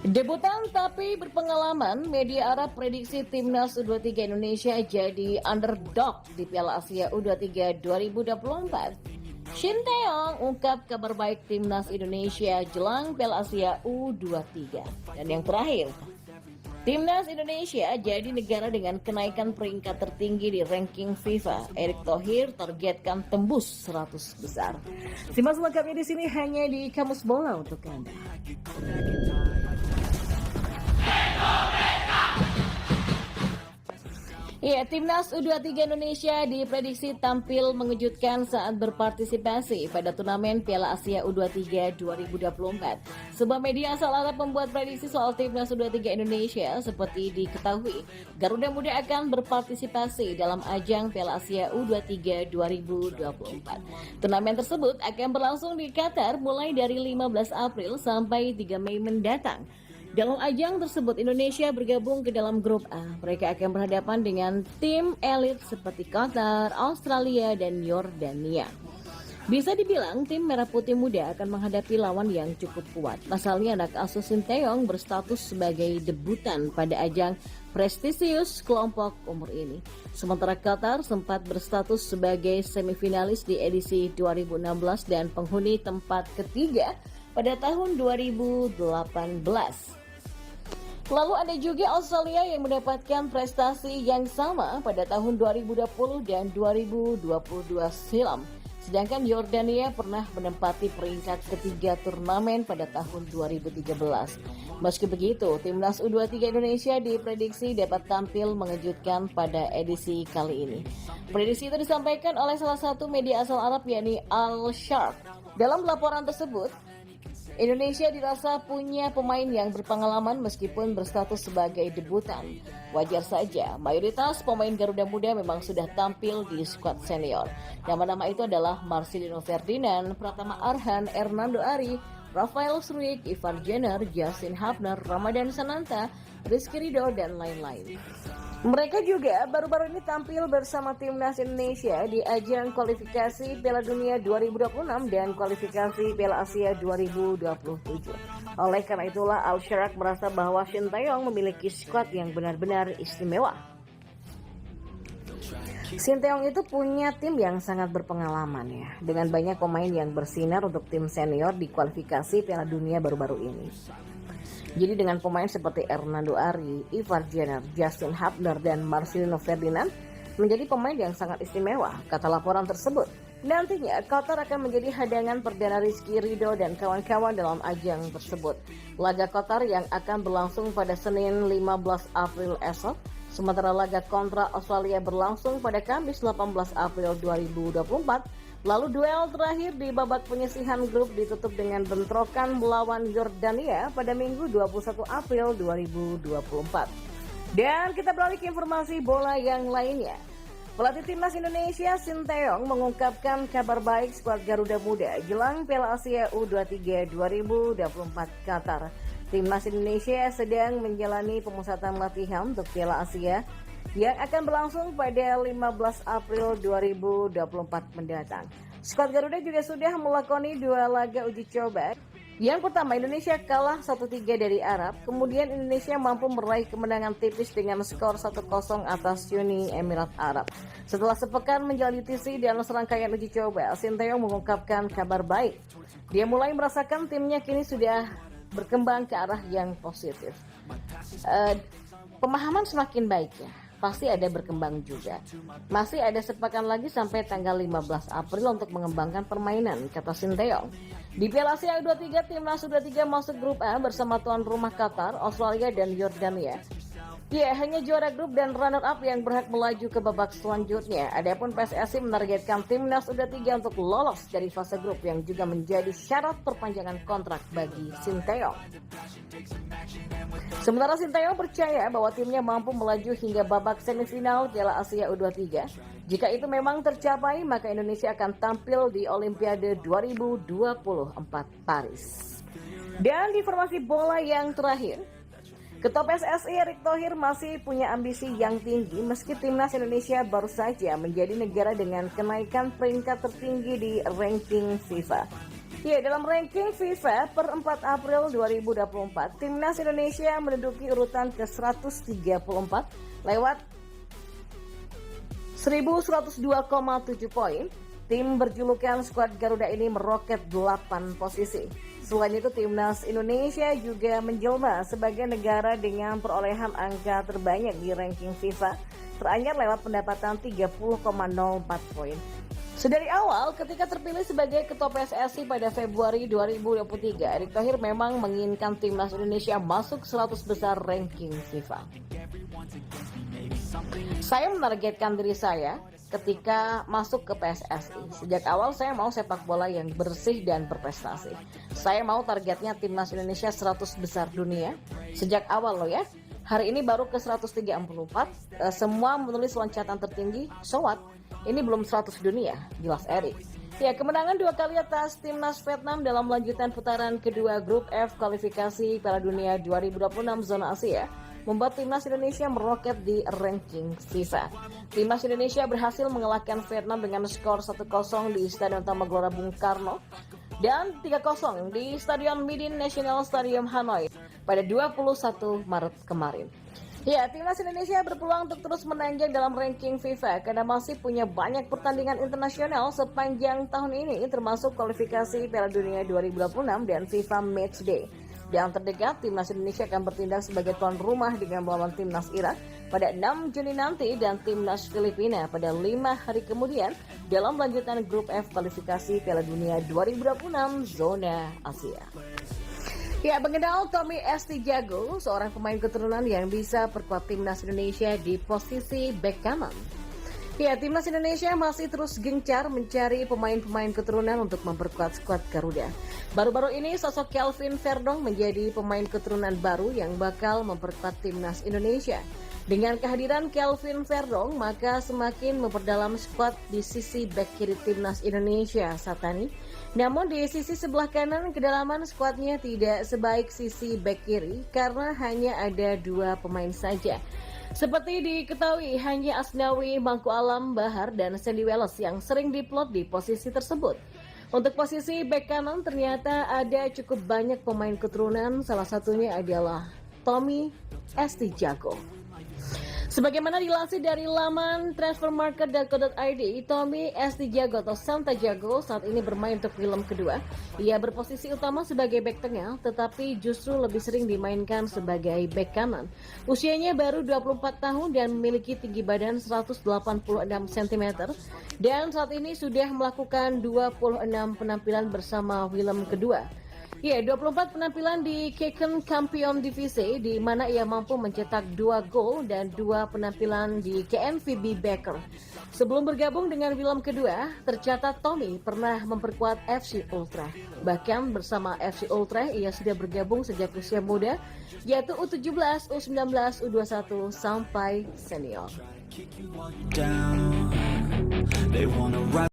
Debutan tapi berpengalaman, media Arab prediksi timnas U23 Indonesia jadi underdog di Piala Asia U23 2024. Shin Taeyong ungkap kabar baik timnas Indonesia jelang Piala Asia U23. Dan yang terakhir, timnas Indonesia jadi negara dengan kenaikan peringkat tertinggi di ranking FIFA. Erick Thohir targetkan tembus 100 besar. Simak selengkapnya di sini hanya di Kamus Bola untuk Anda. Ya, timnas U23 Indonesia diprediksi tampil mengejutkan saat berpartisipasi pada turnamen Piala Asia U23 2024. Sebuah media asal Arab membuat prediksi soal timnas U23 Indonesia. Seperti diketahui, Garuda Muda akan berpartisipasi dalam ajang Piala Asia U23 2024. Turnamen tersebut akan berlangsung di Qatar mulai dari 15 April sampai 3 Mei mendatang. Dalam ajang tersebut, Indonesia bergabung ke dalam grup A. Mereka akan berhadapan dengan tim elit seperti Qatar, Australia, dan Yordania. Bisa dibilang tim Merah Putih Muda akan menghadapi lawan yang cukup kuat. Pasalnya anak asuh Shin Taeyong berstatus sebagai debutan pada ajang prestisius kelompok umur ini. Sementara Qatar sempat berstatus sebagai semifinalis di edisi 2016 dan penghuni tempat ketiga pada tahun 2018. Lalu ada juga Australia yang mendapatkan prestasi yang sama pada tahun 2020 dan 2022 silam. Sedangkan Yordania pernah menempati peringkat ketiga turnamen pada tahun 2013. Meski begitu, timnas U23 Indonesia diprediksi dapat tampil mengejutkan pada edisi kali ini. Prediksi itu disampaikan oleh salah satu media asal Arab yakni Al Sharq. Dalam laporan tersebut, Indonesia dirasa punya pemain yang berpengalaman meskipun berstatus sebagai debutan. Wajar saja, mayoritas pemain Garuda Muda memang sudah tampil di skuad senior. Nama-nama itu adalah Marcelino Ferdinand, Pratama Arhan, Hernando Ari, Rafael Struijk, Ivar Jenner, Justin Hapner, Ramadan Sananta, Rizky Ridho, dan lain-lain. Mereka juga baru-baru ini tampil bersama timnas Indonesia di ajang kualifikasi Piala Dunia 2026 dan kualifikasi Piala Asia 2027. Oleh karena itulah Al Sharq merasa bahwa Shin Taeyong memiliki skuad yang benar-benar istimewa. Shin Taeyong itu punya tim yang sangat berpengalaman ya, dengan banyak pemain yang bersinar untuk tim senior di kualifikasi Piala Dunia baru-baru ini. Jadi dengan pemain seperti Hernando Ari, Ivar Jenner, Justin Hapner, dan Marcelino Ferdinand menjadi pemain yang sangat istimewa, kata laporan tersebut. Nantinya, Qatar akan menjadi hadangan perdana Rizky Ridho dan kawan-kawan dalam ajang tersebut. Laga Qatar yang akan berlangsung pada Senin 15 April esok, sementara laga kontra Australia berlangsung pada Kamis 18 April 2024. Lalu duel terakhir di babak penyisihan grup ditutup dengan bentrokan melawan Yordania pada Minggu 21 April 2024. Dan kita beralih ke informasi bola yang lainnya. Pelatih timnas Indonesia Shin Taeyong mengungkapkan kabar baik skuad Garuda Muda jelang Piala Asia U23 2024 Qatar. Timnas Indonesia sedang menjalani pemusatan latihan untuk Piala Asia yang akan berlangsung pada 15 April 2024 mendatang. Skuad Garuda juga sudah melakoni 2 laga uji coba. Yang pertama, Indonesia kalah 1-3 dari Arab. Kemudian Indonesia mampu meraih kemenangan tipis dengan skor 1-0 atas Uni Emirat Arab. Setelah sepekan menjalani TC dan serangkaian uji coba, Shin Taeyong mengungkapkan kabar baik. Dia mulai merasakan timnya kini sudah berkembang ke arah yang positif. Pemahaman semakin baik ya. Pasti ada berkembang juga. Masih ada sepekan lagi sampai tanggal 15 April untuk mengembangkan permainan, kata Shin Taeyong. Di Piala Asia U23, timnas U23 masuk grup A bersama tuan rumah Qatar, Australia, dan Yordania. Ya, hanya juara grup dan runner-up yang berhak melaju ke babak selanjutnya. Adapun PSSI menargetkan timnas U23 untuk lolos dari fase grup yang juga menjadi syarat perpanjangan kontrak bagi Shin Taeyong. Sementara Shin Taeyong percaya bahwa timnya mampu melaju hingga babak semifinal Piala Asia U23. Jika itu memang tercapai, maka Indonesia akan tampil di Olimpiade 2024 Paris. Dan di informasi bola yang terakhir, Ketua PSSI Erick Thohir masih punya ambisi yang tinggi meski timnas Indonesia baru saja menjadi negara dengan kenaikan peringkat tertinggi di ranking FIFA. Ya, dalam ranking FIFA per 4 April 2024, Timnas Indonesia menduduki urutan ke-134 lewat 1102,7 poin. Tim berjulukan skuad Garuda ini meroket 8 posisi. Selain itu, Timnas Indonesia juga menjelma sebagai negara dengan perolehan angka terbanyak di ranking FIFA, teranyar lewat pendapatan 30,04 poin. Sedari awal, ketika terpilih sebagai Ketua PSSI pada Februari 2023, Erick Thohir memang menginginkan Timnas Indonesia masuk 100 besar ranking FIFA. Saya menargetkan diri saya ketika masuk ke PSSI. Sejak awal saya mau sepak bola yang bersih dan berprestasi. Saya mau targetnya Timnas Indonesia 100 besar dunia. Sejak awal loh ya. Hari ini baru ke 134, semua menulis loncatan tertinggi, so what? Ini belum 100 dunia, jelas Erick. Ya, kemenangan 2 kali atas Timnas Vietnam dalam lanjutan putaran kedua grup F kualifikasi Piala Dunia 2026 zona Asia membuat Timnas Indonesia meroket di ranking FIFA. Timnas Indonesia berhasil mengalahkan Vietnam dengan skor 1-0 di Stadion Utama Gelora Bung Karno dan 3-0 di Stadion Midin National Stadium Hanoi pada 21 Maret kemarin. Ya, Timnas Indonesia berpeluang untuk terus menanjak dalam ranking FIFA karena masih punya banyak pertandingan internasional sepanjang tahun ini, termasuk kualifikasi Piala Dunia 2026 dan FIFA Matchday. Yang terdekat, Timnas Indonesia akan bertindak sebagai tuan rumah dengan melawan Timnas Irak pada 6 Juni nanti dan Timnas Filipina pada 5 hari kemudian dalam lanjutan grup F kualifikasi Piala Dunia 2026 zona Asia. Ya, mengenal Tommy Estijago, seorang pemain keturunan yang bisa perkuat Timnas Indonesia di posisi bek kanan. Ya, Timnas Indonesia masih terus gencar mencari pemain-pemain keturunan untuk memperkuat skuad Garuda. Baru-baru ini sosok Kelvin Verdong menjadi pemain keturunan baru yang bakal memperkuat Timnas Indonesia. Dengan kehadiran Kelvin Verdong, maka semakin memperdalam skuad di sisi bek kiri Timnas Indonesia, Satani. Namun di sisi sebelah kanan, kedalaman skuadnya tidak sebaik sisi bek kiri karena hanya ada 2 pemain saja. Seperti diketahui, hanya Asnawi Mangku Alam Bahar dan Sandy Wells yang sering diplot di posisi tersebut. Untuk posisi bek kanan ternyata ada cukup banyak pemain keturunan, salah satunya adalah Tommy Estijago. Sebagaimana dilansir dari laman transfermarket.co.id, Tommy Estijago atau Santiago saat ini bermain untuk film kedua. Ia berposisi utama sebagai bek tengah, tetapi justru lebih sering dimainkan sebagai bek kanan. Usianya baru 24 tahun dan memiliki tinggi badan 186 cm, dan saat ini sudah melakukan 26 penampilan bersama film kedua. Ya, 24 penampilan di Keken Kampion Divisi, di mana ia mampu mencetak 2 gol dan 2 penampilan di KNVB Beker. Sebelum bergabung dengan film kedua, tercatat Tommy pernah memperkuat FC Ultra. Bahkan bersama FC Ultra, ia sudah bergabung sejak usia muda, yaitu U17, U19, U21, sampai senior.